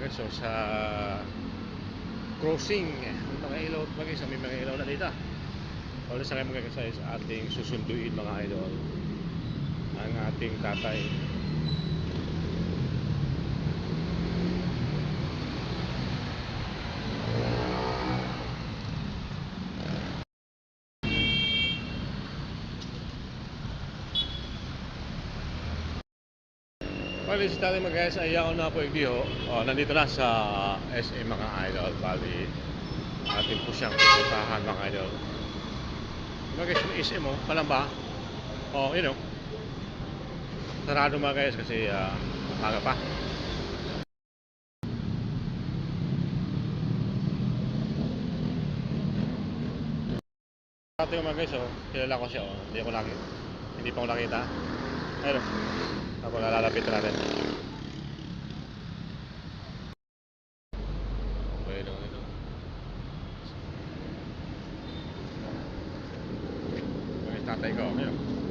mga guys, so sa crossing mga ilaw mga guys, may mga ilaw na dito. Ulit sa mga guys, ating susunduin mga idol ang ating tatay. Bali si tatay mga guys, ayaw na po yung nandito na sa SM mga idol. Bali ating po siyang pupuntahan mga idol. Mga guys, yung SM mo, Kalamba. You know, sarado mga guys kasi umaga pa. Ito yung mga guys, kilala ko siya, hindi pa ako nakita. Ayun, ako nalalapit natin. Ayun, ayun. Ayun, tatay ko, ayun.